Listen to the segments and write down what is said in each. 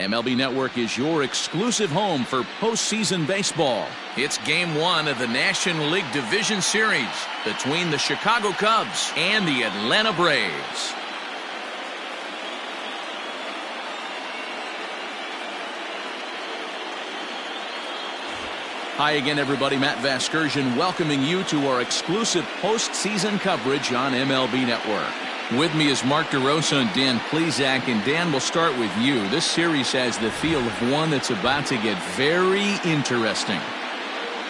MLB Network is your exclusive home for postseason baseball. It's Game 1 of the National League Division Series between the Chicago Cubs and the Atlanta Braves. Hi again, everybody. Matt Vasgersian welcoming you to our exclusive postseason coverage on MLB Network. With me is Mark DeRosa and Dan Plesac. And Dan, we'll start with you. This series has the feel of one that's about to get very interesting.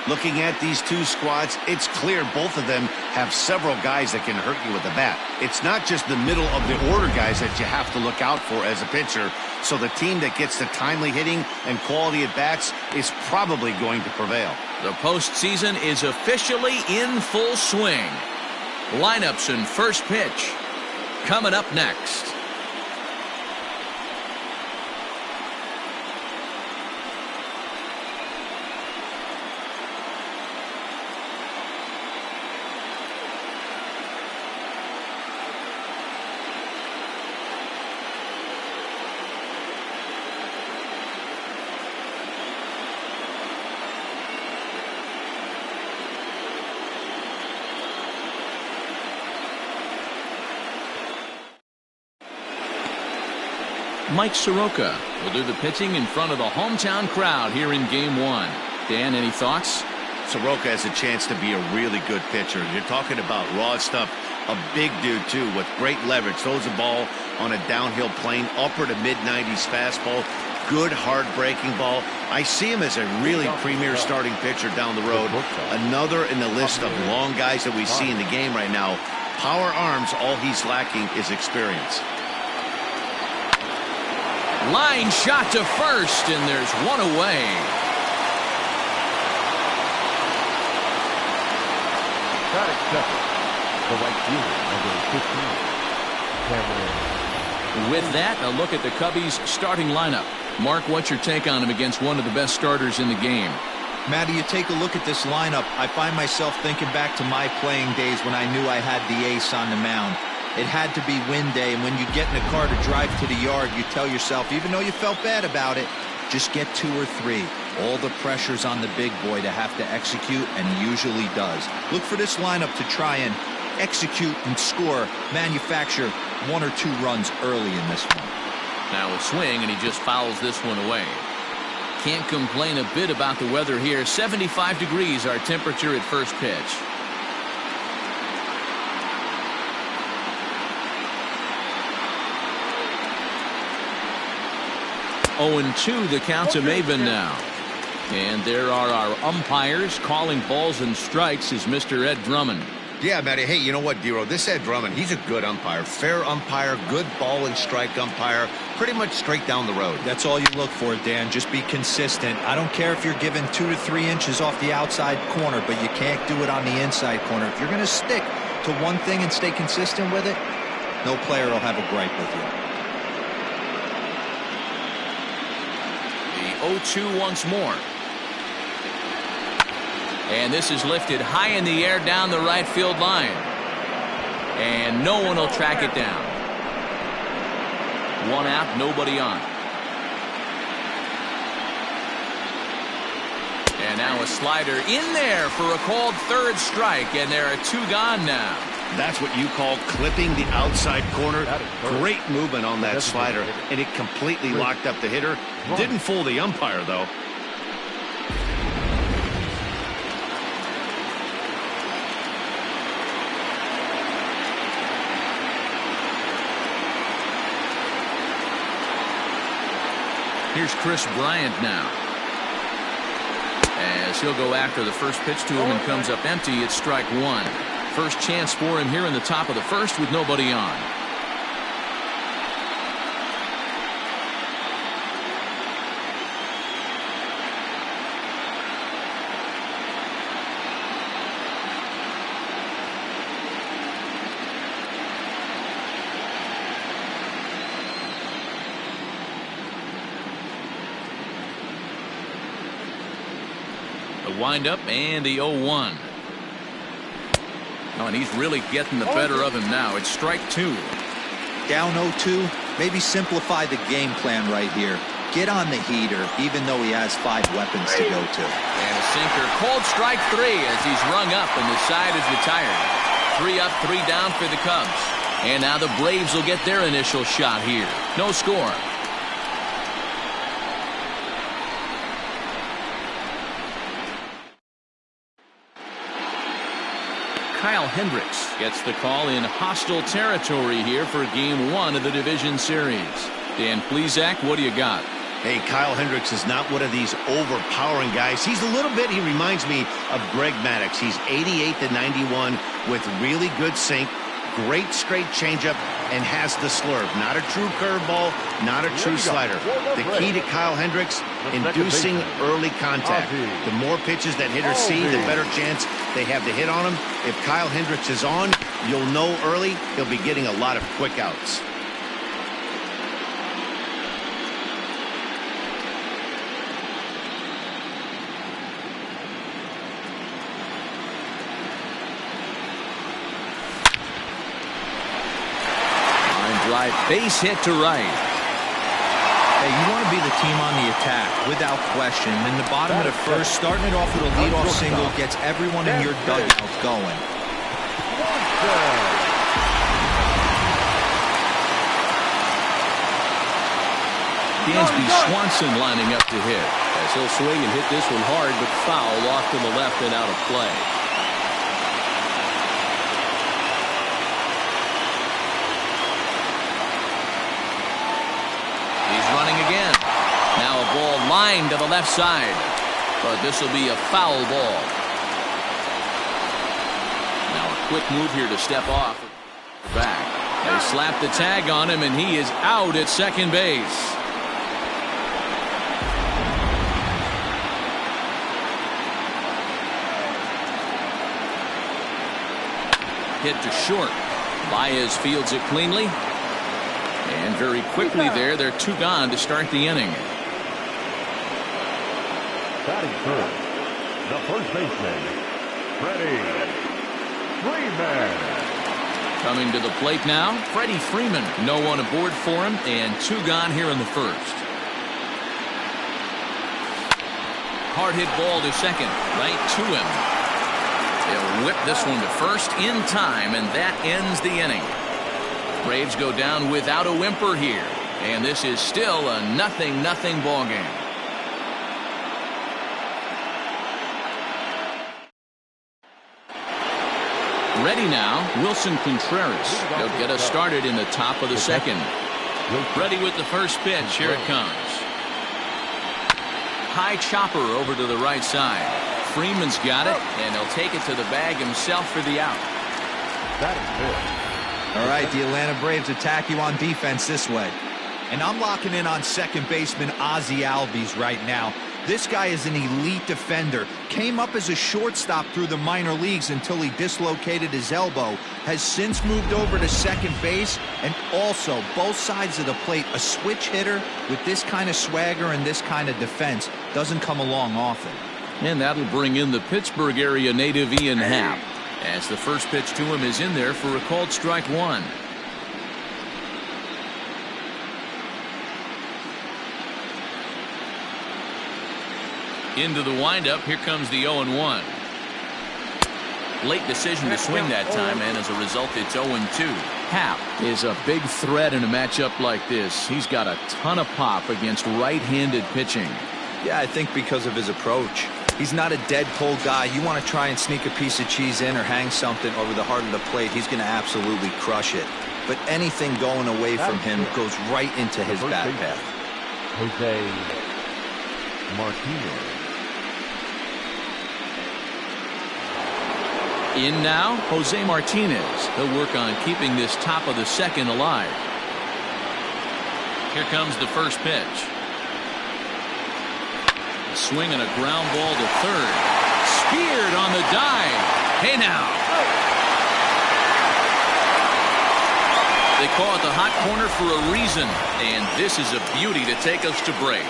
Looking at these two squads, it's clear both of them have several guys that can hurt you with the bat. It's not just the middle of the order guys that you have to look out for as a pitcher. So the team that gets the timely hitting and quality at bats is probably going to prevail. The postseason is officially in full swing. Lineups and first pitch coming up next. Mike Soroka will do the pitching in front of the hometown crowd here in Game 1. Dan, any thoughts? Soroka has a chance to be a really good pitcher. You're talking about raw stuff. A big dude, too, with great leverage. Throws the ball on a downhill plane, upper to mid-90s fastball. Good, hard-breaking ball. I see him as a really premier starting pitcher down the road. Another in the list of long guys that we see in the game right now. Power arms, all he's lacking is experience. Line shot to first, and there's one away. With that, a look at the Cubbies' starting lineup. Mark, what's your take on him against one of the best starters in the game? Matty, you take a look at this lineup. I find myself thinking back to my playing days when I knew I had the ace on the mound. It had to be win day, and when you get in a car to drive to the yard, you tell yourself, even though you felt bad about it, just get 2 or 3. All the pressure's on the big boy to have to execute, and he usually does. Look for this lineup to try and execute and score, manufacture 1 or 2 runs early in this one. Now a swing, and he just fouls this one away. Can't complain a bit about the weather here. 75 degrees our temperature at first pitch. 0-2 the count to Maven now. And there are our umpires calling balls and strikes is Mr. Ed Drummond. Yeah, Matty. Hey, you know what, Dero? This Ed Drummond, he's a good umpire. Fair umpire, good ball and strike umpire. Pretty much straight down the road. That's all you look for, Dan. Just be consistent. I don't care if you're given 2 to 3 inches off the outside corner, but you can't do it on the inside corner. If you're going to stick to one thing and stay consistent with it, no player will have a gripe with you. 0-2 once more. And this is lifted high in the air down the right field line. And no one will track it down. 1 out, nobody on. And now a slider in there for a called 3rd strike. And there are 2 gone now. That's what you call clipping the outside corner. Great movement on that slider, and it completely locked up the hitter. Didn't fool the umpire, though. Here's Chris Bryant now. As he'll go after the first pitch to him and comes up empty, it's strike 1. First chance for him here in the top of the first with nobody on. The windup and the 0-1. Oh, and he's really getting the better of him now. It's strike 2. Down 0-2. Maybe simplify the game plan right here. get on the heater, even though he has 5 weapons to go to. And a sinker. Cold strike 3 as he's rung up and the side is retired. 3 up, 3 down for the Cubs. And now the Braves will get their initial shot here. No score. Kyle Hendricks gets the call in hostile territory here for Game 1 of the Division Series. Dan Plesac, what do you got? Hey, Kyle Hendricks is not one of these overpowering guys. He's a little bit, he reminds me of Greg Maddux. He's 88 to 91 with really good sink, great straight changeup, and has the slurve. Not a true curveball, not a true slider. The key to Kyle Hendricks, inducing early contact. The more pitches that hitters see, the better chance they have to hit on him. If Kyle Hendricks is on, you'll know early he'll be getting a lot of quick outs. Base hit to right. Hey, you want to be the team on the attack, without question. In the bottom of the first, starting it off with a leadoff single gets everyone in your dugout going. Dansby Swanson lining up to hit. As he'll swing and hit this one hard, but foul off to the left and out of play. Running again. Now a ball lined to the left side. But this will be a foul ball. Now a quick move here to step off. Back. They slap the tag on him and he is out at second base. Hit to short. Baez fields it cleanly. And very quickly there, they're 2 gone to start the inning. Batting first, the first baseman, Freddie Freeman. Coming to the plate now, Freddie Freeman. No one aboard for him, and 2 gone here in the first. Hard hit ball to second, right to him. They'll whip this one to first in time, and that ends the inning. Braves go down without a whimper here, and this is still a 0-0 ball game. Ready now, Wilson Contreras. He'll get us started in the top of the second. Ready with the first pitch. Here it comes. High chopper over to the right side. Freeman's got it, and he'll take it to the bag himself for the out. That is good. All right, the Atlanta Braves attack you on defense this way. And I'm locking in on second baseman Ozzie Albies right now. This guy is an elite defender. Came up as a shortstop through the minor leagues until he dislocated his elbow. Has since moved over to second base, and also both sides of the plate. A switch hitter with this kind of swagger and this kind of defense doesn't come along often. And that'll bring in the Pittsburgh area native Ian Happ, as the first pitch to him is in there for a called strike 1. Into the windup, here comes the 0-1. Late decision to swing that time, and as a result, it's 0-2. Happ is a big threat in a matchup like this. He's got a ton of pop against right-handed pitching. Yeah, I think because of his approach. He's not a dead pull guy. You want to try and sneak a piece of cheese in or hang something over the heart of the plate, he's going to absolutely crush it. But anything going away from him goes right into his bat path. Jose Martinez. In now, Jose Martinez. He'll work on keeping this top of the second alive. Here comes the first pitch. A swing and a ground ball to third. Speared on the dive. Hey now. They call it the hot corner for a reason, and this is a beauty to take us to break.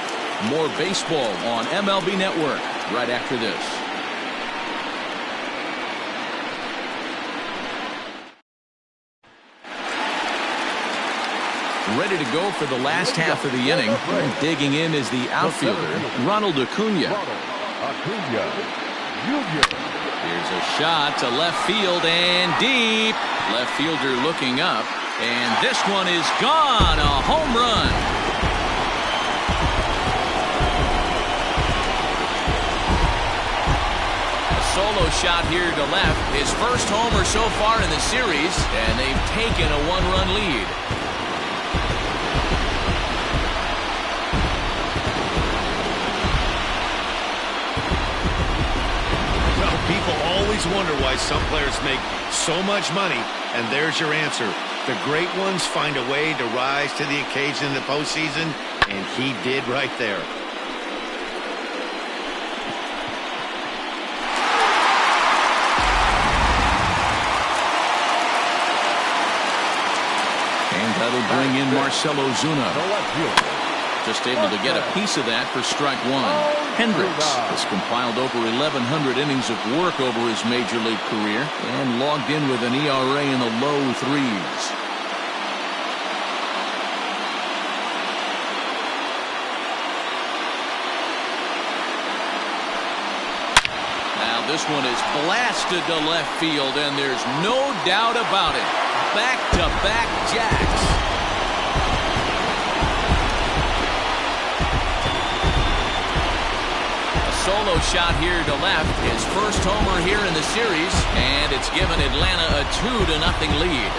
More baseball on MLB Network right after this. ready to go for the last half of the inning. And digging in is the outfielder, Ronald Acuna. Here's a shot to left field and deep. Left fielder looking up. And this one is gone. A home run. A solo shot here to left. His first homer so far in the series. And they've taken a one-run lead. People always wonder why some players make so much money, and there's your answer. The great ones find a way to rise to the occasion in the postseason, and he did right there. And that'll bring in Marcell Ozuna. Just able to get a piece of that for strike one. Hendricks has compiled over 1,100 innings of work over his major league career and logged in with an ERA in the low threes. Now this one is blasted to left field, and there's no doubt about it. Back-to-back jacks. Solo shot here to left. His first homer here in the series, and it's given Atlanta a 2-0 lead.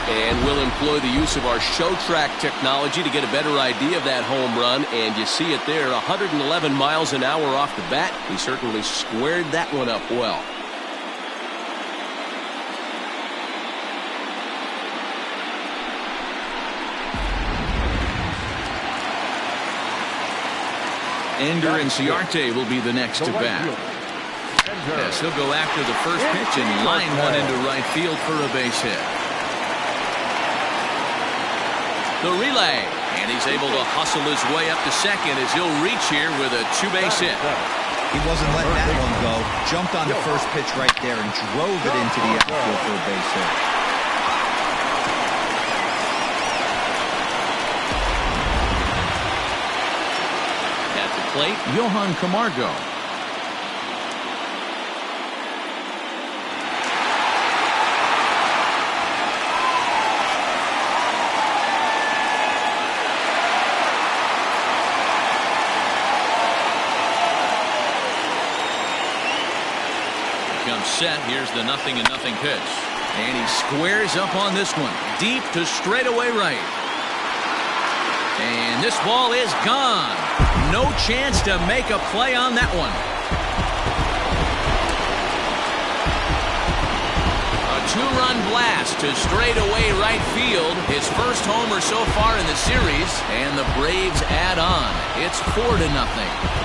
And we'll employ the use of our show track technology to get a better idea of that home run, and you see it there, 111 miles an hour off the bat. He certainly squared that one up well. Ender Inciarte will be the next to bat. Yes, he'll go after the first pitch and line one into right field for a base hit. The relay, and he's able to hustle his way up to second as he'll reach here with a two-base hit. He wasn't letting that one go. Jumped on the first pitch right there and drove it into the outfield for a base hit. Plate, Johan Camargo. Comes set. Here's the 0-0 pitch. And he squares up on this one. Deep to straightaway right. And this ball is gone. No chance to make a play on that one. A two-run blast to straightaway right field. His first homer so far in the series. And the Braves add on. It's 4-0.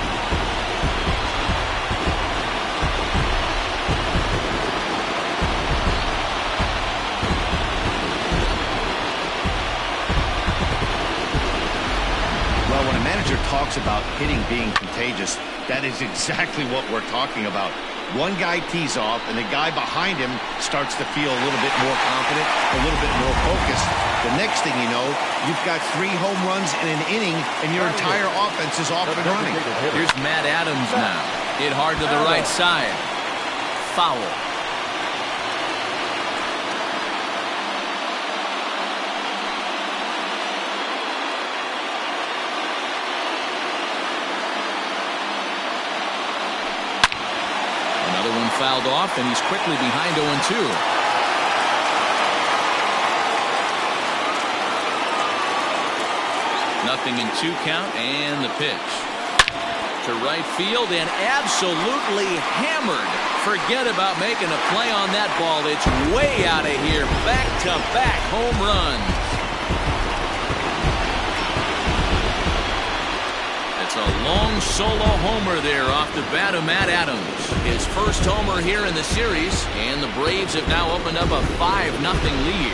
Talks about hitting being contagious. That is exactly what we're talking about. One guy tees off, and the guy behind him starts to feel a little bit more confident, a little bit more focused. The next thing you know, you've got 3 home runs in an inning, and your entire offense is off and running. Here's Matt Adams now. Hit hard to the right side. Foul. Fouled off, and he's quickly behind 0-2. Nothing in 2 count, and the pitch to right field, and absolutely hammered. Forget about making a play on that ball. It's way out of here. Back-to-back home runs. It's a long solo homer there off the bat of Matt Adams. His first homer here in the series, and the Braves have now opened up a 5-0 lead.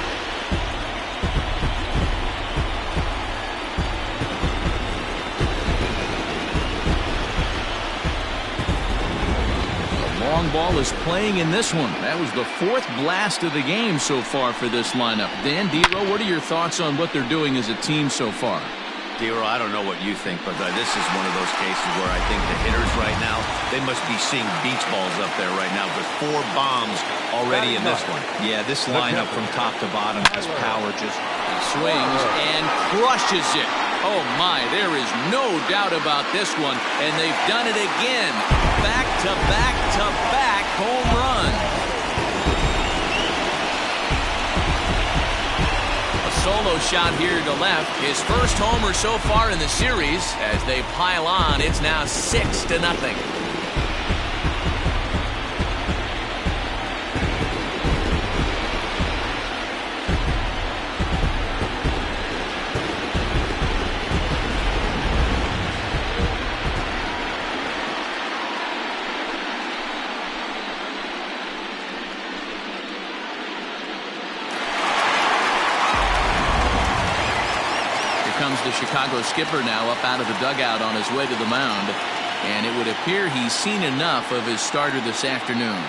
long ball is playing in this one. That was the 4th blast of the game so far for this lineup. Dan, D-Row, what are your thoughts on what they're doing as a team so far? D-Row, I don't know what you think, but this is one of those cases where I think the hitters right now, they must be seeing beach balls up there right now with 4 bombs already in this one. Yeah, this lineup from top to bottom has power. Just swings and crushes it. Oh my, there is no doubt about this one, and they've done it again. Back to back to back home run. Solo shot here to left. His first homer so far in the series. As they pile on, it's now 6-0. Comes the Chicago skipper now up out of the dugout on his way to the mound, and it would appear he's seen enough of his starter this afternoon.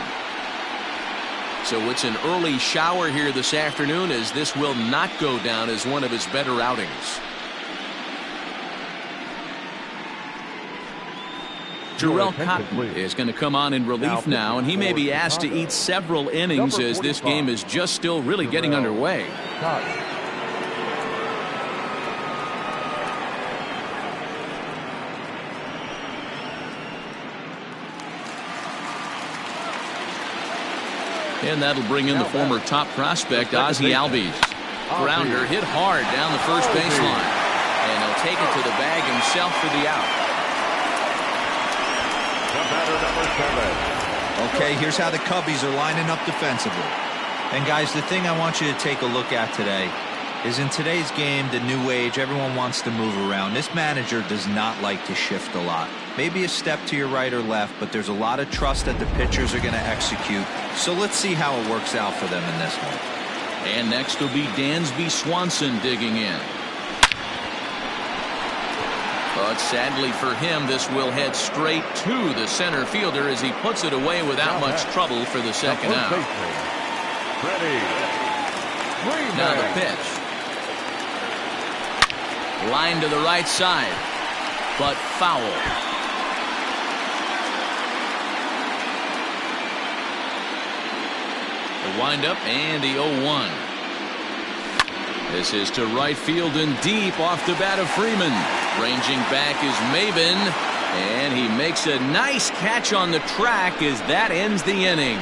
So it's an early shower here this afternoon, as this will not go down as one of his better outings. Jarrell Cotton is going to come on in relief now, and he may be asked to eat several innings as this game is just still really getting underway. And that'll bring in the former top prospect, Ozzie Albies. Grounder hit hard down the first baseline. And he'll take it to the bag himself for the out. Okay, here's how the Cubbies are lining up defensively. And guys, the thing I want you to take a look at today is in today's game, the new age, everyone wants to move around. This manager does not like to shift a lot. Maybe a step to your right or left, but there's a lot of trust that the pitchers are going to execute. So let's see how it works out for them in this one. And next will be Dansby Swanson digging in. But sadly for him, this will head straight to the center fielder as he puts it away without much trouble for the second out. Now the pitch. Line to the right side, but foul. The windup and the 0-1. This is to right field and deep off the bat of Freeman. Ranging back is Maben, and he makes a nice catch on the track as that ends the inning.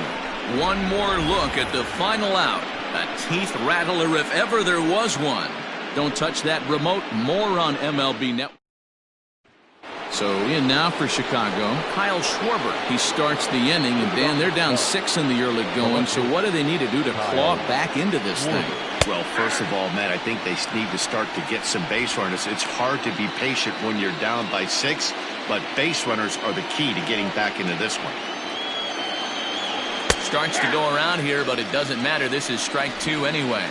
One more look at the final out. A teeth rattler if ever there was one. Don't touch that remote. More on MLB Network. So in now for Chicago, Kyle Schwarber. He starts the inning, and Dan, they're down 6 in the early going. So what do they need to do to claw back into this thing? Well, first of all, Matt, I think they need to start to get some base runners. It's hard to be patient when you're down by 6, but base runners are the key to getting back into this one. Starts to go around here, but it doesn't matter. This is strike 2 anyway.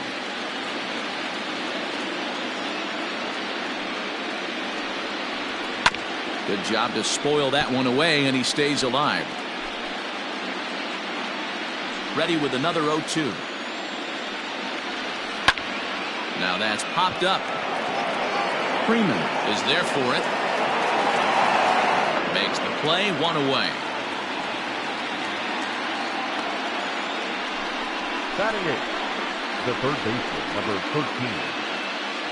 Good job to spoil that one away, and he stays alive. Ready with another 0-2. Now that's popped up. Freeman is there for it. Makes the play, 1 away. Batting it, the third baseman, number 13,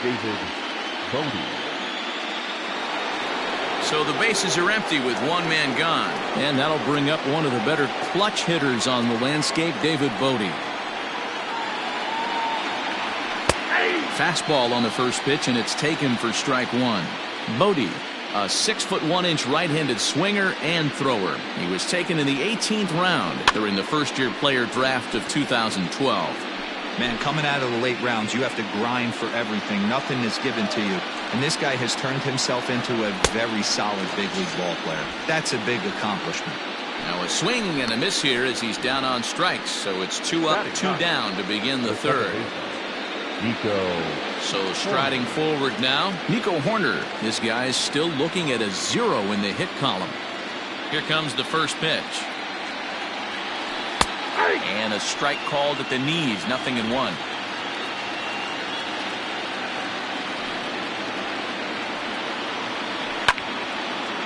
David Bodie. So the bases are empty with one man gone. And that'll bring up one of the better clutch hitters on the landscape, David Bodie. Fastball on the first pitch, and it's taken for strike 1. Bodie, a 6'1" right-handed swinger and thrower. He was taken in the 18th round during the first-year player draft of 2012. Man, coming out of the late rounds, you have to grind for everything. Nothing is given to you. And this guy has turned himself into a very solid big league ball player. That's a big accomplishment. Now a swing and a miss here as he's down on strikes. So it's 2 up, 2 down to begin the third. So striding forward now, Nico Horner. This guy's still looking at a 0 in the hit column. Here comes the first pitch. And a strike called at the knees, 0-1.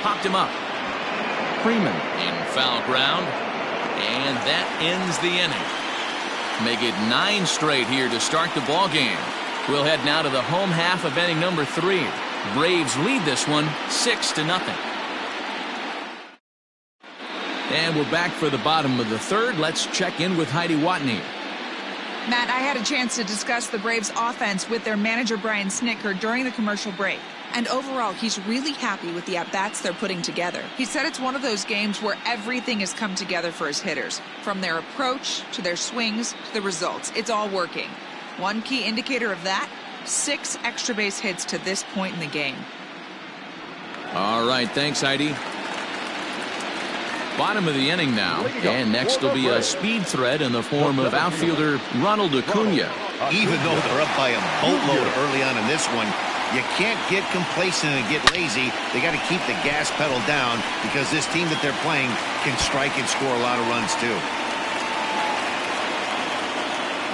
Popped him up. Freeman in foul ground. And that ends the inning. Make it 9 straight here to start the ball game. We'll head now to the home half of inning number 3. Braves lead this one 6-0. And we're back for the bottom of the third. Let's check in with Heidi Watney. Matt, I had a chance to discuss the Braves offense with their manager Brian Snitker during the commercial break. And overall, he's really happy with the at-bats they're putting together. He said it's one of those games where everything has come together for his hitters. From their approach, to their swings, to the results. It's all working. One key indicator of that, 6 extra base hits to this point in the game. All right, thanks, Heidi. Bottom of the inning now, and next will be a speed threat in the form of outfielder Ronald Acuna. Even though they're up by a boatload early on in this one, you can't get complacent and get lazy. They got to keep the gas pedal down because this team that they're playing can strike and score a lot of runs too.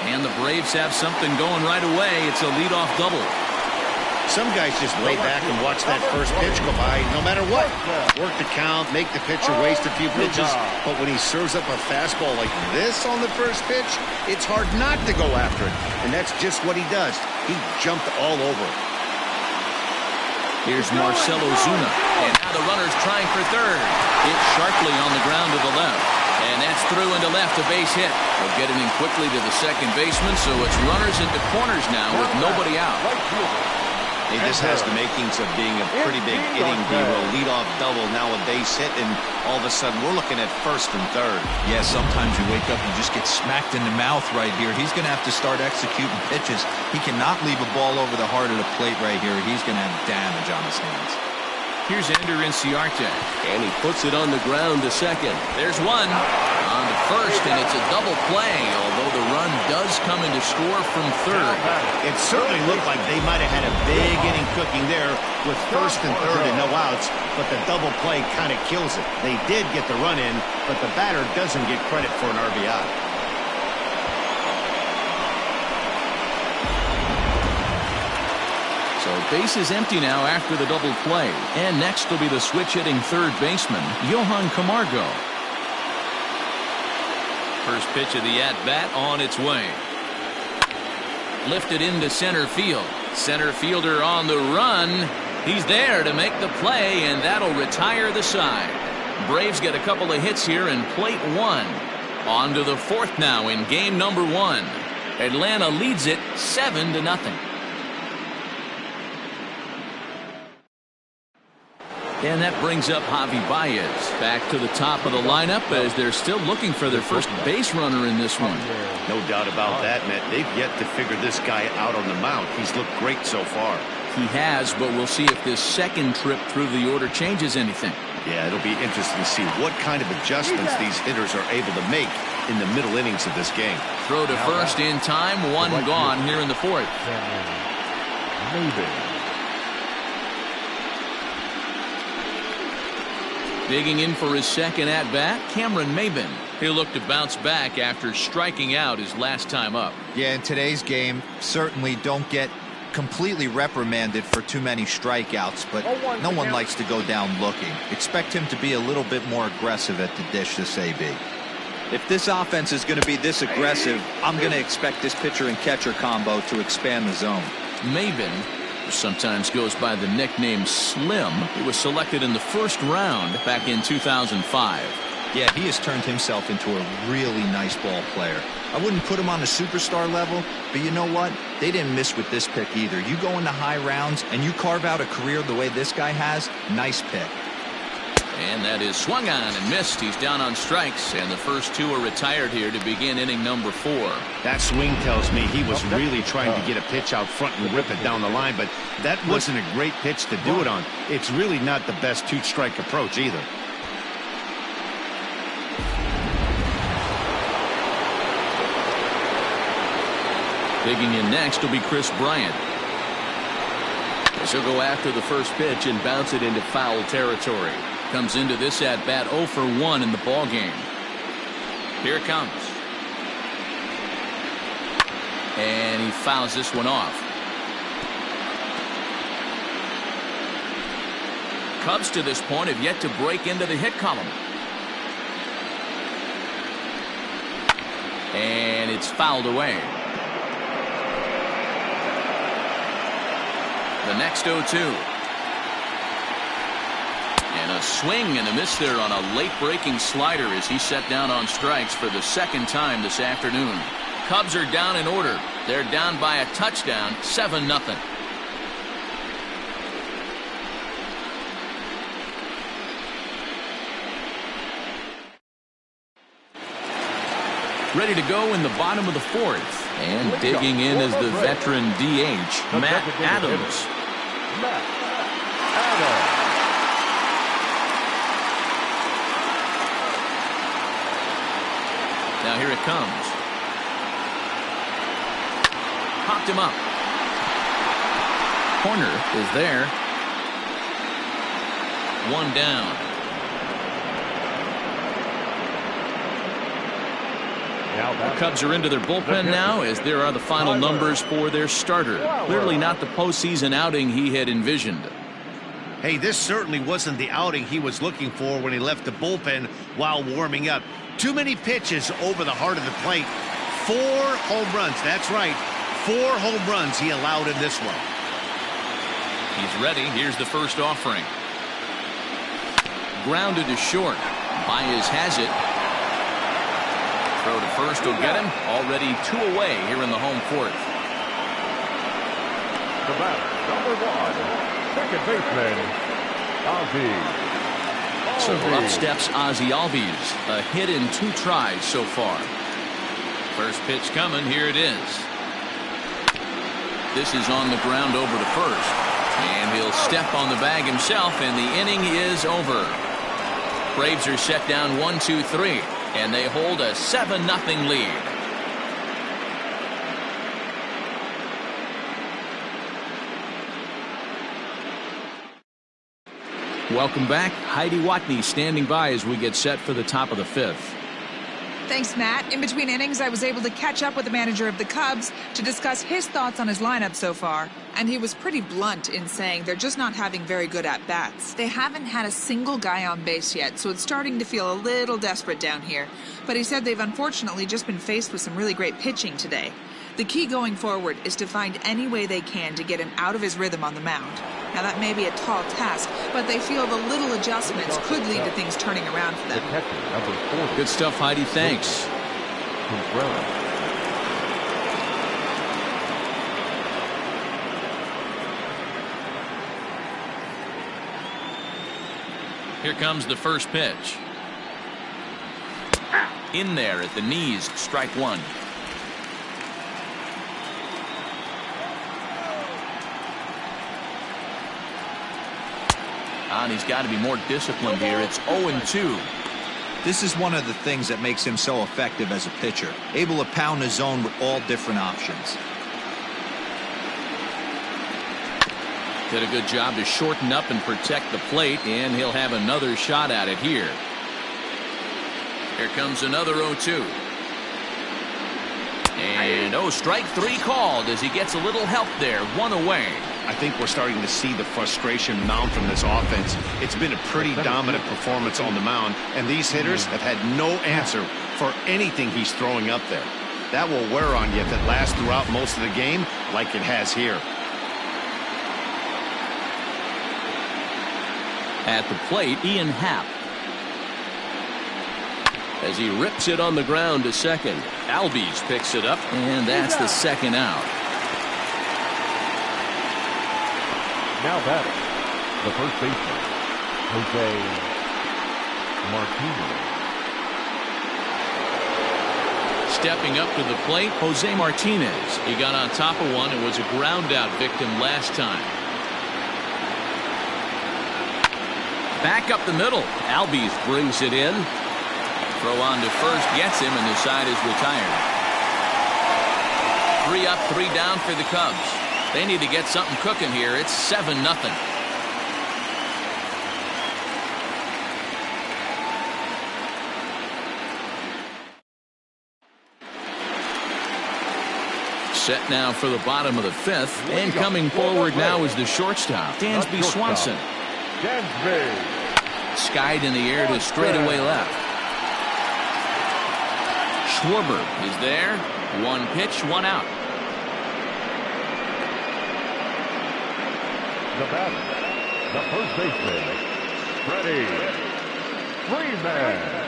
And the Braves have something going right away. It's a leadoff double. Some guys just lay back and watch that first pitch go by no matter what. Work the count, make the pitcher waste a few pitches. But when he serves up a fastball like this on the first pitch, it's hard not to go after it. And that's just what he does. He jumped all over it. Here's Marcell Ozuna. And now the runner's trying for third. Hit sharply on the ground to the left. And that's through into left, a base hit. They'll get it in quickly to the second baseman, so it's runners into corners now with nobody out. Hey, this has the makings of being a pretty big inning, Hero. Leadoff double, now a base hit, and all of a sudden we're looking at first and third. Yeah, sometimes you wake up and just get smacked in the mouth right here. He's going to have to start executing pitches. He cannot leave a ball over the heart of the plate right here. He's going to have damage on his hands. Here's Ender Inciarte. And he puts it on the ground to second. There's one. On to first, and it's a double play, although the run does come in to score from third. It certainly looked like they might have had a big inning cooking there with first and third and no outs, but the double play kind of kills it. They did get the run in, but the batter doesn't get credit for an RBI. So base is empty now after the double play. And next will be the switch-hitting third baseman, Johan Camargo. First pitch of the at-bat on its way. Lifted into center field. Center fielder on the run. He's there to make the play, and that'll retire the side. Braves get a couple of hits here in plate 1. On to the fourth now in game number 1. Atlanta leads it 7-0. And that brings up Javi Baez back to the top of the lineup as they're still looking for their first base runner in this one. No doubt about that, Matt. They've yet to figure this guy out on the mound. He's looked great so far. He has, but we'll see if this second trip through the order changes anything. Yeah, it'll be interesting to see what kind of adjustments these hitters are able to make in the middle innings of this game. Throw to first in time, one gone here in the fourth. Digging in for his second at-bat, Cameron Maybin. He'll look to bounce back after striking out his last time up. Yeah, in today's game, certainly don't get completely reprimanded for too many strikeouts, but no one likes to go down looking. Expect him to be a little bit more aggressive at the dish this AB. If this offense is going to be this aggressive, I'm going to expect this pitcher and catcher combo to expand the zone. Maybin, who sometimes goes by the nickname Slim, he was selected in the first round back in 2005. Yeah, he has turned himself into a really nice ball player. I wouldn't put him on a superstar level, but you know what? They didn't miss with this pick either. You go into high rounds and you carve out a career the way this guy has, nice pick. And that is swung on and missed. He's down on strikes, and the first two are retired here to begin inning number 4. That swing tells me he was really trying to get a pitch out front and rip it down the line, but that wasn't a great pitch to do it on. It's really not the best two-strike approach either. Digging in next will be Chris Bryant. As he'll go after the first pitch and bounce it into foul territory. Comes into this at-bat 0 for 1 in the ball game. Here it comes. And he fouls this one off. Cubs to this point have yet to break into the hit column. And it's fouled away. The next 0-2. And a swing and a miss there on a late breaking slider as he set down on strikes for the second time this afternoon. Cubs are down in order. They're down by a touchdown, 7-0. Ready to go in the bottom of the fourth. And digging in is the veteran DH, Matt Adams. Matt Adams. Now here it comes. Popped him up. Corner is there. One down. The Cubs are into their bullpen now as there are the final numbers for their starter. Clearly not the postseason outing he had envisioned. Hey, this certainly wasn't the outing he was looking for when he left the bullpen while warming up. Too many pitches over the heart of the plate. 4 home runs. That's right. 4 home runs he allowed in this one. He's ready. Here's the first offering. Grounded to short. Baez has it. Throw to first will get him. Already 2 away here in the home fourth. The batter, number 1, second baseman, Ozzie. So up steps Ozzie Albies. A hit in 2 tries so far. First pitch coming. Here it is. This is on the ground over to first. And he'll step on the bag himself, and the inning is over. Braves are set down 1-2-3. And they hold a 7-0 lead. Welcome back. Heidi Watney standing by as we get set for the top of the 5th. Thanks, Matt. In between innings, I was able to catch up with the manager of the Cubs to discuss his thoughts on his lineup so far. And he was pretty blunt in saying they're just not having very good at-bats. They haven't had a single guy on base yet, so it's starting to feel a little desperate down here. But he said they've unfortunately just been faced with some really great pitching today. The key going forward is to find any way they can to get him out of his rhythm on the mound. Now, that may be a tall task, but they feel the little adjustments could lead to things turning around for them. Good stuff, Heidi. Thanks. Here comes the first pitch. In there at the knees, strike 1. And he's got to be more disciplined here. It's 0-2. This is one of the things that makes him so effective as a pitcher. Able to pound the zone with all different options. Did a good job to shorten up and protect the plate, and he'll have another shot at it here. Here comes another 0-2. And strike 3 called as he gets a little help there. 1 away. I think we're starting to see the frustration mount from this offense. It's been a pretty dominant performance on the mound, and these hitters have had no answer for anything he's throwing up there. That will wear on you if it lasts throughout most of the game like it has here. At the plate, Ian Happ. As he rips it on the ground to second. Albies picks it up, and that's the second out. Now batting, the first baseman, Jose Martinez. Stepping up to the plate, Jose Martinez. He got on top of one and was a ground out victim last time. Back up the middle. Albies brings it in. Throw on to first gets him, and the side is retired. 3 up, 3 down for the Cubs. They need to get something cooking here. It's 7-0. Set now for the bottom of the fifth. And coming forward now is the shortstop, Dansby Swanson. Skied in the air to straightaway left. Schwarber is there. One pitch, one out. The batter, the first baseman, Freddie Freeman.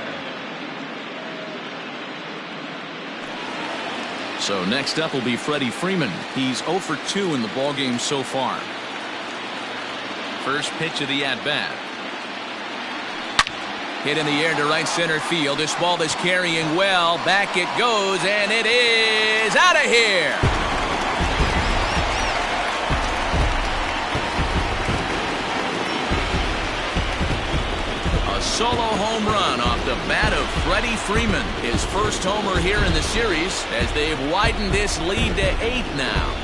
So next up will be Freddie Freeman. He's 0 for 2 in the ballgame so far. First pitch of the at-bat. Hit in the air to right center field. This ball is carrying well. Back it goes, and it is out of here. A solo home run off the bat of Freddie Freeman. His first homer here in the series as they've widened this lead to 8 now.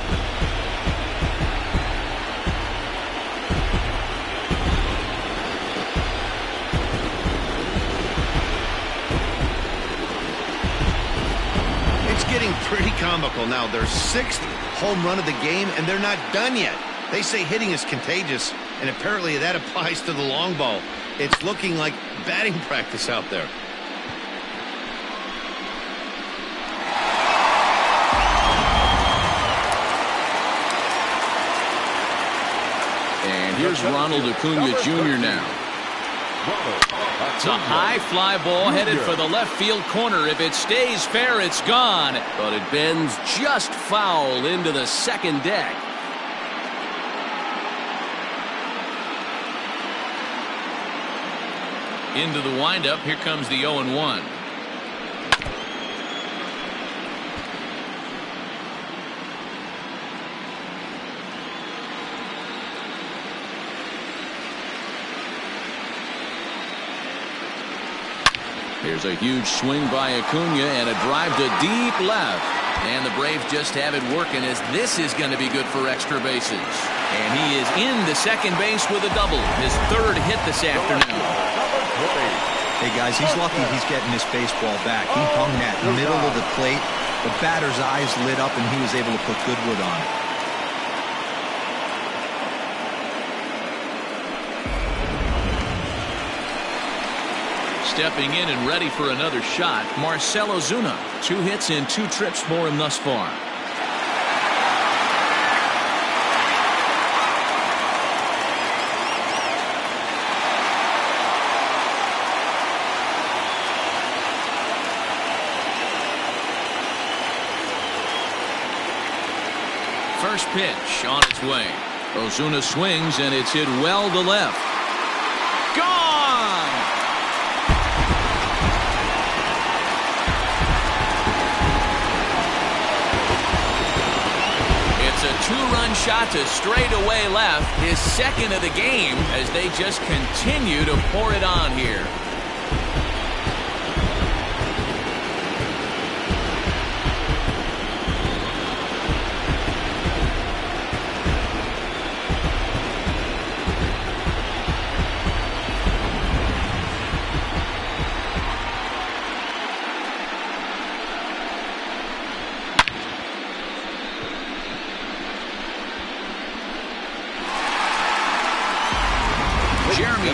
Getting pretty comical now. Their 6th home run of the game, and they're not done yet. They say hitting is contagious, and apparently that applies to the long ball. It's looking like batting practice out there. And here's Ronald Acuna Jr. now. It's a high fly ball headed for the left field corner. If it stays fair, it's gone. But it bends just foul into the second deck. Into the windup. Here comes the 0-1. Here's a huge swing by Acuna and a drive to deep left. And the Braves just have it working as this is going to be good for extra bases. And he is into second base with a double. His 3rd hit this afternoon. Hey, guys, he's lucky he's getting this baseball back. He hung that middle of the plate. The batter's eyes lit up, and he was able to put good wood on it. Stepping in and ready for another shot, Marcell Ozuna. 2 hits and 2 trips for him thus far. First pitch on its way. Ozuna swings, and it's hit well to left. Gone! It's a 2-run shot to straightaway left, his 2nd of the game, as they just continue to pour it on here.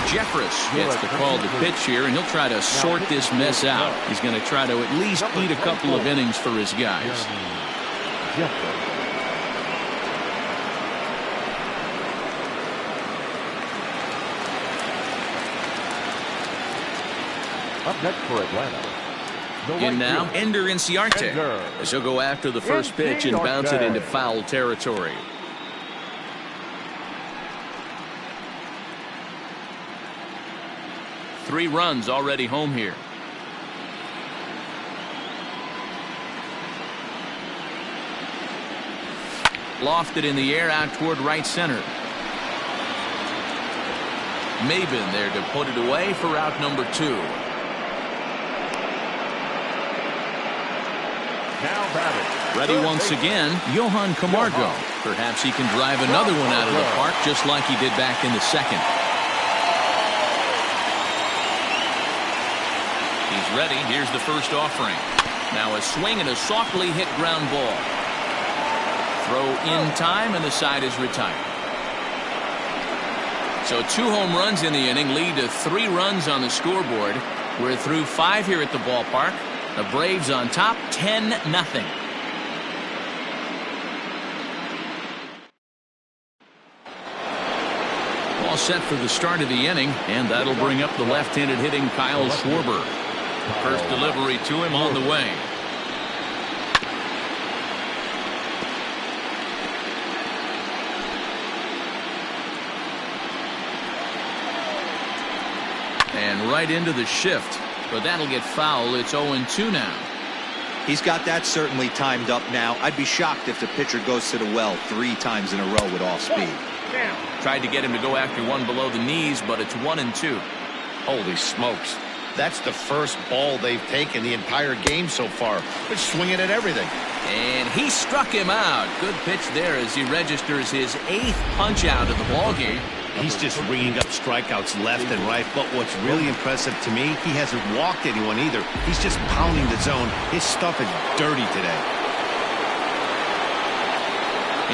Jeffress gets the call to pitch here, and he'll try to sort this mess out. He's going to try to at least eat a couple of innings for his guys. Up next for Atlanta. In now, Ender Inciarte, as he'll go after the first pitch and bounce it into foul territory. Three runs already home here. Lofted in the air out toward right center. Maben there to put it away for out number 2. Now batting. Ready once again, Johan Camargo. Perhaps he can drive another one out of the park just like he did back in the second. He's ready. Here's the first offering. Now a swing and a softly hit ground ball. Throw in time, and the side is retired. So 2 home runs in the inning lead to 3 runs on the scoreboard. We're through 5 here at the ballpark. The Braves on top, 10-0. All set for the start of the inning, and that'll bring up the left-handed hitting Kyle Schwarber. First delivery to him on the way. And right into the shift, but that'll get foul. It's 0-2 now. He's got that certainly timed up now. I'd be shocked if the pitcher goes to the well 3 times in a row with off speed. Tried to get him to go after one below the knees, but it's 1-2. Holy smokes. That's the first ball they've taken the entire game so far. They're swinging at everything. And he struck him out. Good pitch there as he registers his 8th punch out of the ball game. He's just ringing up strikeouts left and right. But what's really impressive to me, he hasn't walked anyone either. He's just pounding the zone. His stuff is dirty today.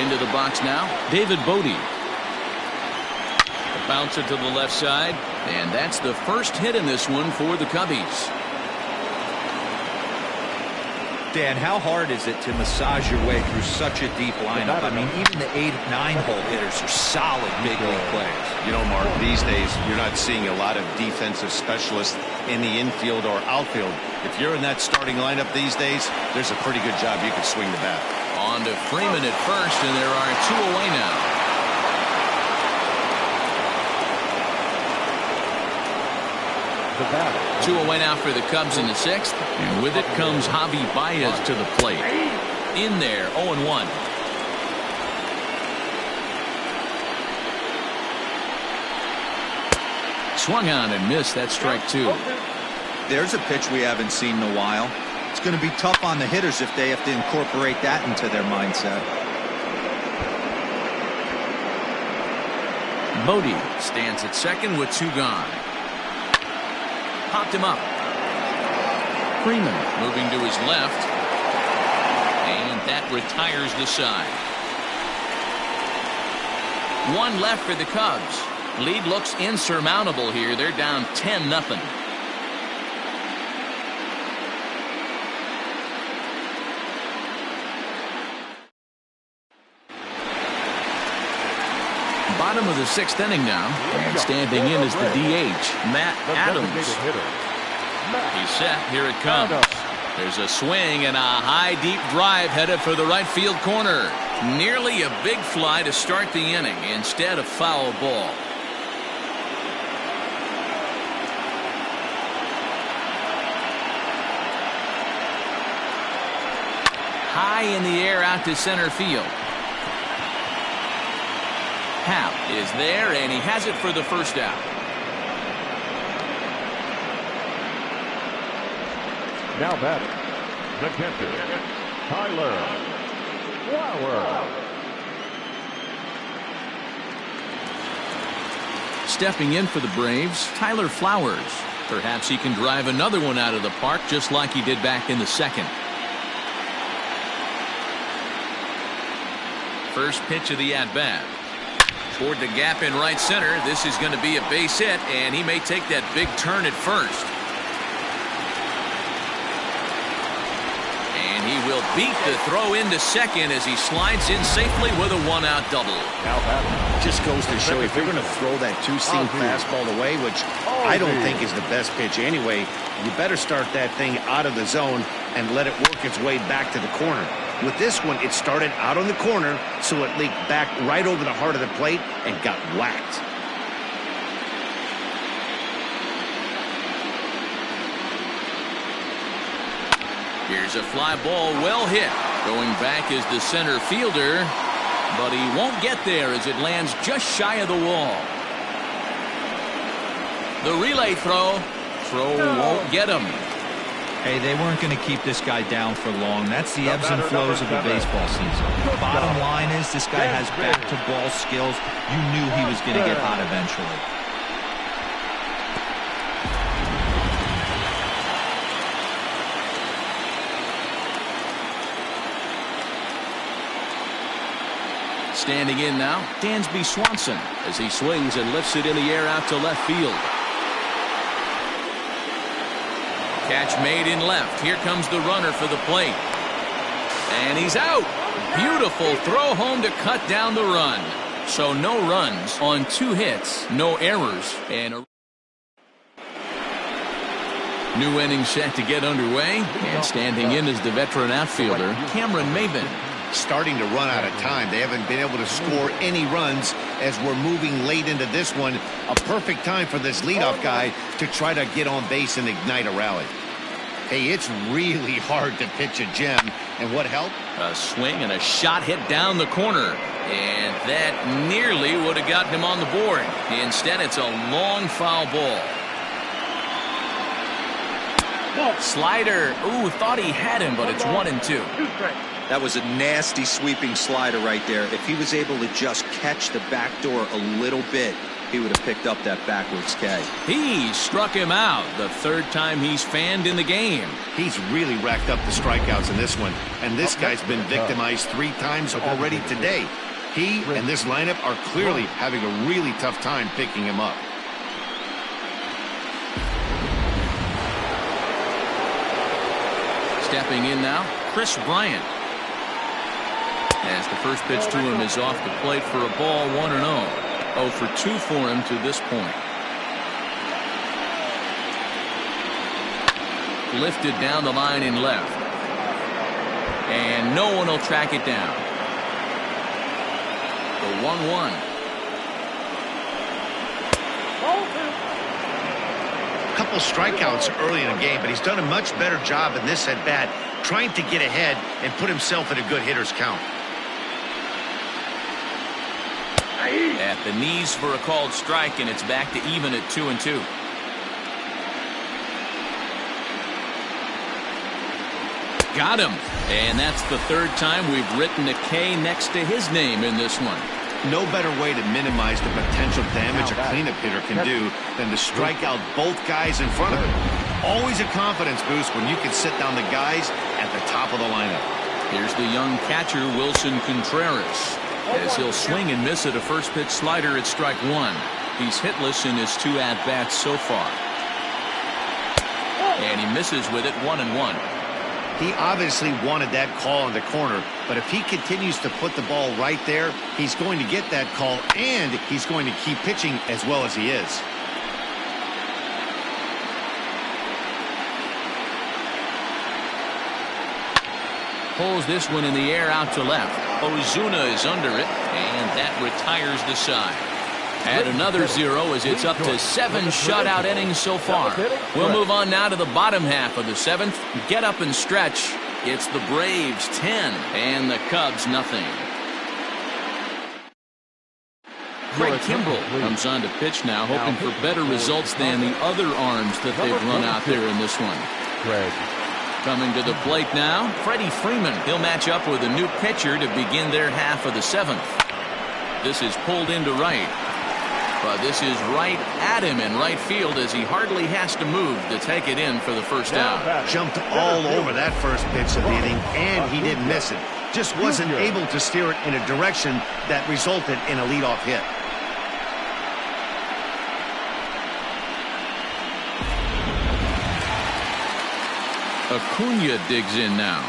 Into the box now, David Bodie. Bouncer to the left side, and that's the first hit in this one for the Cubbies. Dan, how hard is it to massage your way through such a deep lineup? I mean, even the 8, 9-hole hitters are solid big league players. You know, Mark, these days you're not seeing a lot of defensive specialists in the infield or outfield. If you're in that starting lineup these days, there's a pretty good job you can swing the bat. On to Freeman at first, and there are 2 away now. 2 away now for the Cubs in the 6th. And with it comes Javi Baez to the plate. In there, 0-1. Swung on and missed. That's strike 2. There's a pitch we haven't seen in a while. It's going to be tough on the hitters if they have to incorporate that into their mindset. Bodie stands at second with 2 gone. Popped him up. Freeman moving to his left. And that retires the side. 1 left for the Cubs. Lead looks insurmountable here. They're down 10-0. Bottom of the 6th inning now, and standing in is the DH, Matt Adams. He's set. Here it comes. There's a swing and a high, deep drive headed for the right field corner. Nearly a big fly to start the inning. Instead, a foul ball. High in the air out to center field. Happ is there, and he has it for the first out. Now batting, the catcher, Tyler Flowers. Stepping in for the Braves, Tyler Flowers. Perhaps he can drive another one out of the park just like he did back in the 2nd. First pitch of the at-bat. Toward the gap in right center. This is going to be a base hit, and he may take that big turn at first. And he will beat the throw into second as he slides in safely with a 1-out double. Just goes to show if you're going to throw that 2-seam fastball away, which I don't think is the best pitch anyway, you better start that thing out of the zone and let it work its way back to the corner. With this one, it started out on the corner, so it leaked back right over the heart of the plate and got whacked. Here's a fly ball, well hit. Going back is the center fielder, but he won't get there as it lands just shy of the wall. The relay throw won't get him. Hey, they weren't going to keep this guy down for long. That's the ebbs and flows of the baseball season. The bottom line is this guy has back-to-ball skills. You knew he was going to get hot eventually. Standing in now, Dansby Swanson as he swings and lifts it in the air out to left field. Catch made in left. Here comes the runner for the plate. And he's out. Beautiful throw home to cut down the run. So no runs on 2 hits, no errors, and a new inning set to get underway. And standing in is the veteran outfielder, Cameron Maybin. Starting to run out of time. They haven't been able to score any runs as we're moving late into this one. A perfect time for this leadoff guy to try to get on base and ignite a rally. Hey, it's really hard to pitch a gem. And what helped? A swing and a shot hit down the corner. And that nearly would have gotten him on the board. Instead, it's a long foul ball. Slider. Ooh, thought he had him, but it's 1-2. That was a nasty sweeping slider right there. If he was able to just catch the back door a little bit, he would have picked up that backwards K. He struck him out the 3rd time he's fanned in the game. He's really racked up the strikeouts in this one, and this guy's been victimized 3 times already today. He and this lineup are clearly having a really tough time picking him up. Stepping in now, Chris Bryant. As the first pitch to him is off the plate for a ball, 1-0. 0 for 2 for him to this point. Lifted down the line in left. And no one will track it down. The 1-1. Couple strikeouts early in the game, but he's done a much better job in this at bat, trying to get ahead and put himself in a good hitter's count. At the knees for a called strike, and it's back to even at 2-2. Got him. And that's the 3rd time we've written a K next to his name in this one. No better way to minimize the potential damage a cleanup hitter can do than to strike out both guys in front of him. Always a confidence boost when you can sit down the guys at the top of the lineup. Here's the young catcher, Wilson Contreras, as he'll swing and miss at a first pitch slider at strike 1. He's hitless in his 2 at-bats so far. And he misses with it, 1-1. He obviously wanted that call in the corner, but if he continues to put the ball right there, he's going to get that call, and he's going to keep pitching as well as he is. Pulls this one in the air out to left. Ozuna is under it, and that retires the side. Add another 0 as it's up to 7 shutout innings so far. We'll move on now to the bottom half of the 7th. Get up and stretch. It's the Braves 10 and the Cubs nothing. Craig Kimbrell comes on to pitch now, hoping for better results than the other arms that they've run out there in this one. Coming to the plate now, Freddie Freeman. He'll match up with a new pitcher to begin their half of the 7th. This is pulled into right. But this is right at him in right field as he hardly has to move to take it in for the first out. Jumped all over that first pitch of the inning, and he didn't miss it. Just wasn't able to steer it in a direction that resulted in a leadoff hit. Acuna digs in now.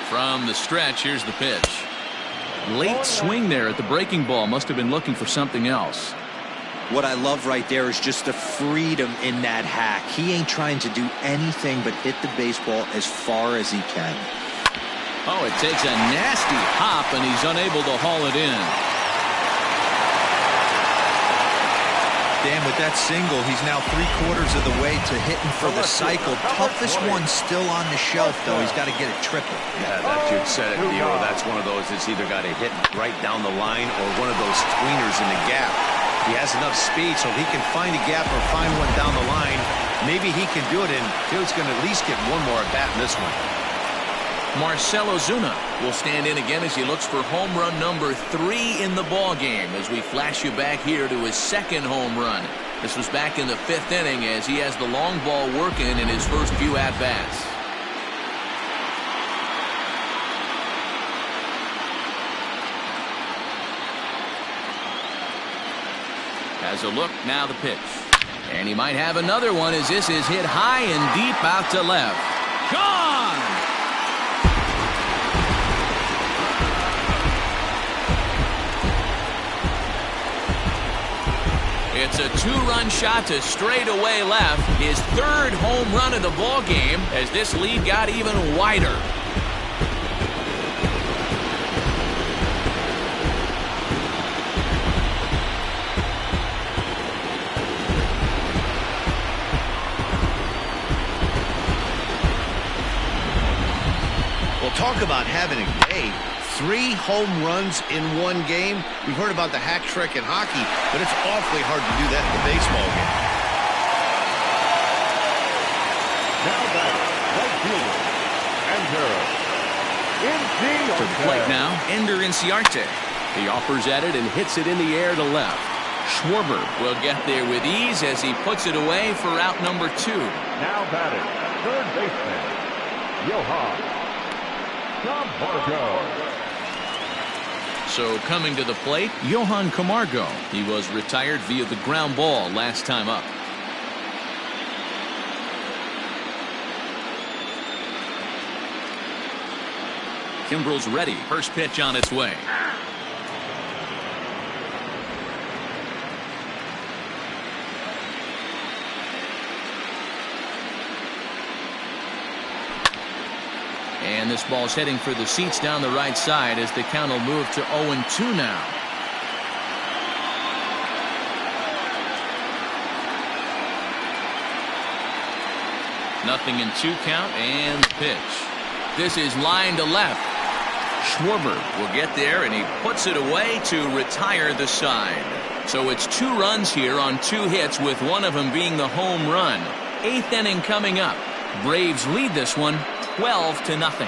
From the stretch, here's the pitch. Late swing there at the breaking ball. Must have been looking for something else. What I love right there is just the freedom in that hack. He ain't trying to do anything but hit the baseball as far as he can. Oh, it takes a nasty hop, and he's unable to haul it in. Dan, with that single, he's now 3/4 of the way to hitting for the cycle. Toughest one still on the shelf, though. He's got to get it triple. Yeah, that dude said it, Theo. That's one of those that's either got to hit right down the line or one of those tweeners in the gap. He has enough speed so he can find a gap or find one down the line. Maybe he can do it, and Theo's going to at least get one more at bat in this one. Marcell Ozuna will stand in again as he looks for home run number 3 in the ball game as we flash you back here to his 2nd home run. This was back in the 5th inning as he has the long ball working in his first few at-bats. Has a look, now the pitch. And he might have another one as this is hit high and deep out to left. Gone! It's a 2-run shot to straightaway left. His 3rd home run of the ball game as this lead got even wider. Well, talk about having a day. 3 home runs in one game. We've heard about the hack trick in hockey, but it's awfully hard to do that in a baseball game. Now back, right fielder, Ender. To the plate now, Ender Inciarte. He offers at it and hits it in the air to left. Schwarber will get there with ease as he puts it away for out number 2. Now batting, third baseman, Johan Camargo. So coming to the plate, Johan Camargo. He was retired via the ground ball last time up. Kimbrel's ready. First pitch on its way. And this ball's heading for the seats down the right side as the count will move to 0-2 now. Nothing in 2 count and the pitch. This is line to left. Schwarber will get there and he puts it away to retire the side. So it's 2 runs here on 2 hits with one of them being the home run. 8th inning coming up. Braves lead this one 12-0.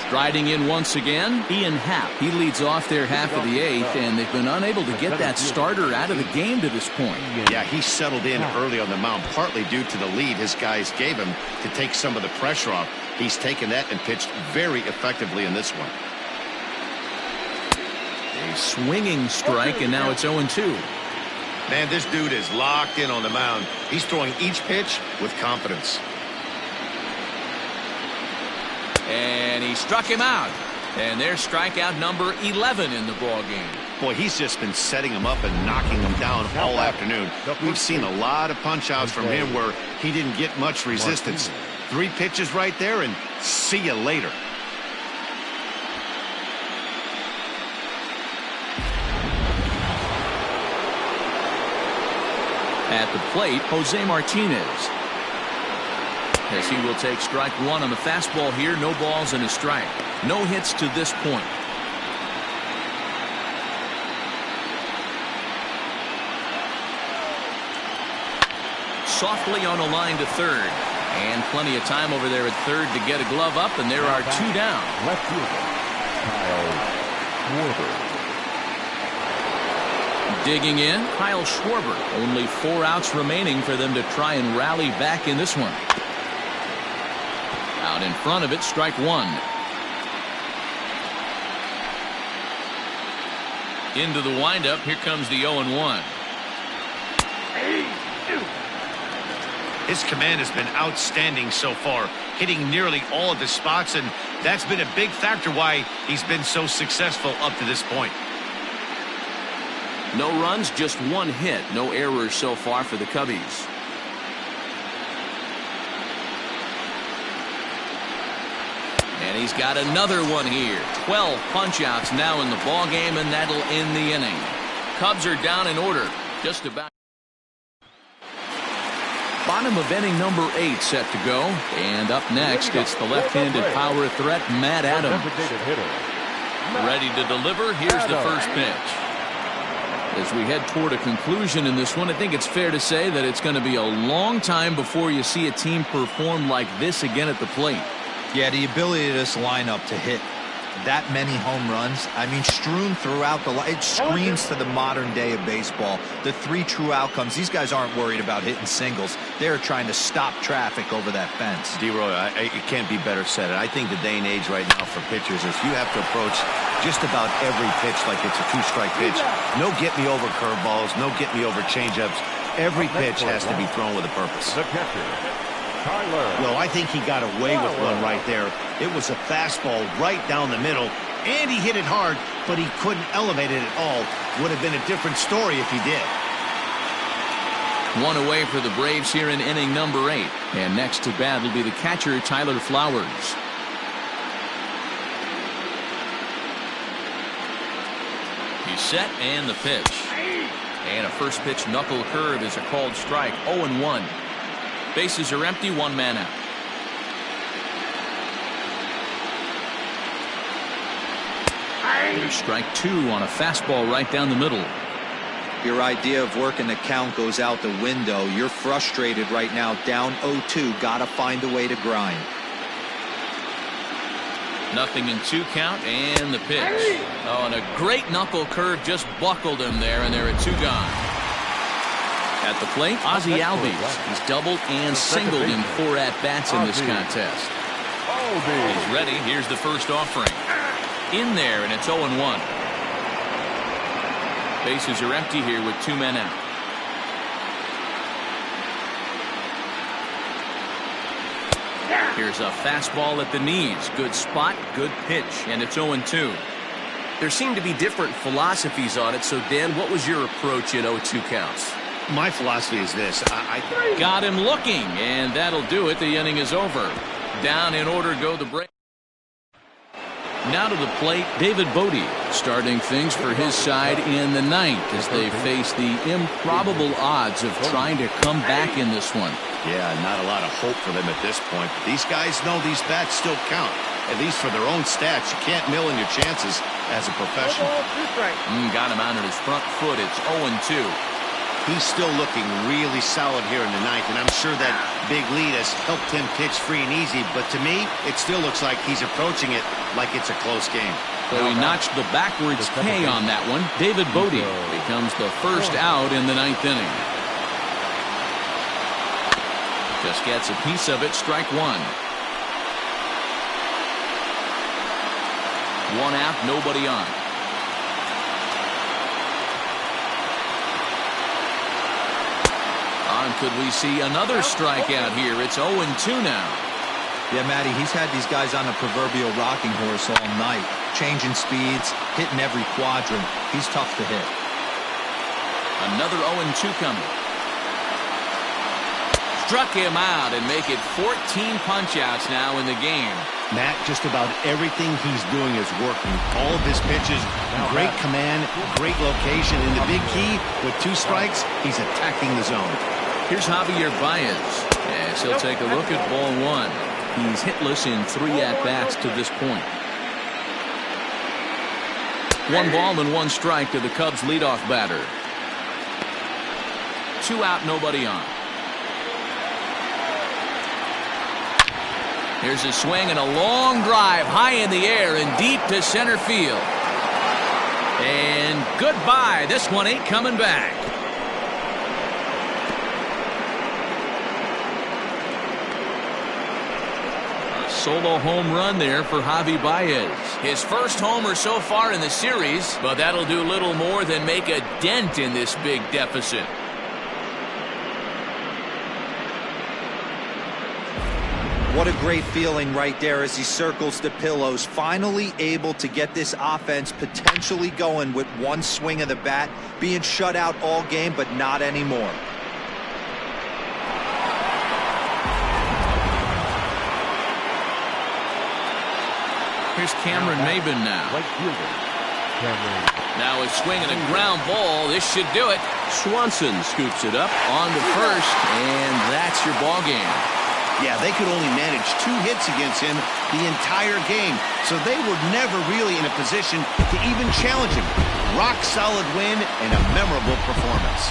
Striding in once again, Ian Happ. He leads off their half of the 8th, and they've been unable to get that starter out of the game to this point. Yeah, he settled in early on the mound, partly due to the lead his guys gave him to take some of the pressure off. He's taken that and pitched very effectively in this one. A swinging strike, and now it's 0-2. Man, this dude is locked in on the mound. He's throwing each pitch with confidence. And he struck him out. And there's strikeout number 11 in the ball game. Boy, he's just been setting him up and knocking him down all afternoon. We've seen a lot of punch-outs from him where he didn't get much resistance. 3 pitches right there, and see you later. At the plate, Jose Martinez. As he will take strike 1 on the fastball here. No balls and a strike. No hits to this point. Softly on a line to third. And plenty of time over there at third to get a glove up, and there are 2 down. Left fielder, Kyle Schwarber. Digging in, Kyle Schwarber. Only 4 outs remaining for them to try and rally back in this one. Out in front of it, strike 1. Into the windup, here comes the 0-1. His command has been outstanding so far, hitting nearly all of the spots, and that's been a big factor why he's been so successful up to this point. No runs, just 1 hit. No errors so far for the Cubbies. And he's got another one here. 12 punch-outs now in the ball game, and that'll end the inning. Cubs are down in order. Just about. Bottom of inning number 8 set to go. And up next, it's the left-handed power threat, Matt Adams. Ready to deliver. Here's the first pitch. As we head toward a conclusion in this one, I think it's fair to say that it's going to be a long time before you see a team perform like this again at the plate. Yeah, the ability of this lineup to hit that many home runs, I mean, strewn throughout the line. It screams to the modern day of baseball. The 3 true outcomes. These guys aren't worried about hitting singles. They're trying to stop traffic over that fence. D-Roy, it can't be better said. I think the day and age right now for pitchers is you have to approach just about every pitch like it's a 2-strike pitch. No get-me-over curveballs, no get-me-over changeups. Every pitch has to be thrown with a purpose. The catcher, Tyler. Well, I think he got away with one right there. It was a fastball right down the middle, and he hit it hard, but he couldn't elevate it at all. Would have been a different story if he did. One away for the Braves here in inning number 8. And next to bat will be the catcher, Tyler Flowers. He's set, and the pitch. And a first pitch knuckle curve is a called strike. 0-1. Bases are empty, 1 man out. Here's strike 2 on a fastball right down the middle. Your idea of working the count goes out the window. You're frustrated right now, down 0-2. Got to find a way to grind. 0-2 count, and the pitch. Oh, and a great knuckle curve just buckled him there, and there are 2 gone. At the plate, Ozzie Albies. He's doubled and singled in 4 at-bats in this contest. He's ready. Here's the first offering. In there, and it's 0-1. Bases are empty here with 2 men out. Here's a fastball at the knees. Good spot, good pitch, and it's 0-2. There seem to be different philosophies on it, so Dan, what was your approach in 0-2 counts? My philosophy is this. I got him looking, and that'll do it. The inning is over. Down in order go the Braves. Now to the plate, David Bodie, starting things for his side in the 9th as they face the improbable odds of trying to come back in this one. Yeah, not a lot of hope for them at this point. But these guys know these bats still count, at least for their own stats. You can't mill in your chances as a professional. Got him out on his front foot. It's 0-2. He's still looking really solid here in the 9th, and I'm sure that big lead has helped him pitch free and easy. But to me, it still looks like he's approaching it like it's a close game. So he notched the backwards K on that one. David Bodie becomes the first out in the 9th inning. Just gets a piece of it. Strike 1. 1 out, nobody on. Could we see another strikeout here? It's 0-2 now. Yeah, Matty, he's had these guys on a proverbial rocking horse all night. Changing speeds, hitting every quadrant. He's tough to hit. Another 0-2 coming. Struck him out and make it 14 punch-outs now in the game. Matt, just about everything he's doing is working. All of his pitches, great command, great location. And the big key, with 2 strikes, he's attacking the zone. Here's Javier Baez, as he'll take a look at ball 1. He's hitless in 3 at-bats to this point. 1 ball and 1 strike to the Cubs leadoff batter. 2 out, nobody on. Here's a swing and a long drive high in the air and deep to center field. And goodbye. This one ain't coming back. Solo home run there for Javi Baez. His first homer so far in the series, but that'll do little more than make a dent in this big deficit. What a great feeling right there as he circles the pillows. Finally able to get this offense potentially going with 1 swing of the bat. Being shut out all game, but not anymore. Here's Cameron Maybin now. Now a swing and a ground ball. This should do it. Swanson scoops it up on to first, and that's your ball game. Yeah, they could only manage 2 hits against him the entire game, so they were never really in a position to even challenge him. Rock solid win and a memorable performance.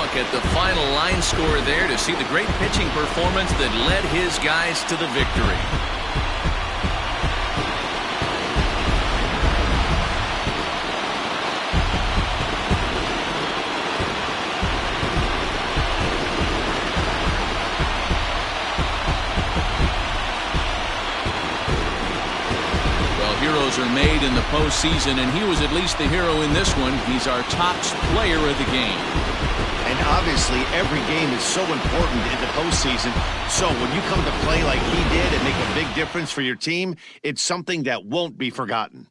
look at the final line score there to see the great pitching performance that led his guys to the victory. Heroes are made in the postseason, and he was at least the hero in this one. He's our top player of the game. And obviously, every game is so important in the postseason. So when you come to play like he did and make a big difference for your team, it's something that won't be forgotten.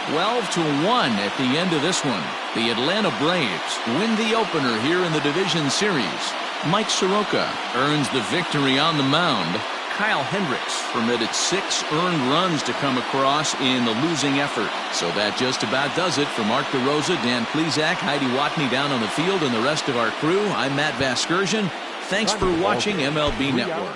(12-1) at the end of this one. The Atlanta Braves win the opener here in the division series. Mike Soroka earns the victory on the mound. Kyle Hendricks permitted 6 earned runs to come across in the losing effort. So that just about does it. For Mark DeRosa, Dan Plesac, Heidi Watney down on the field, and the rest of our crew, I'm Matt Vasgersian. Thanks for watching MLB Network.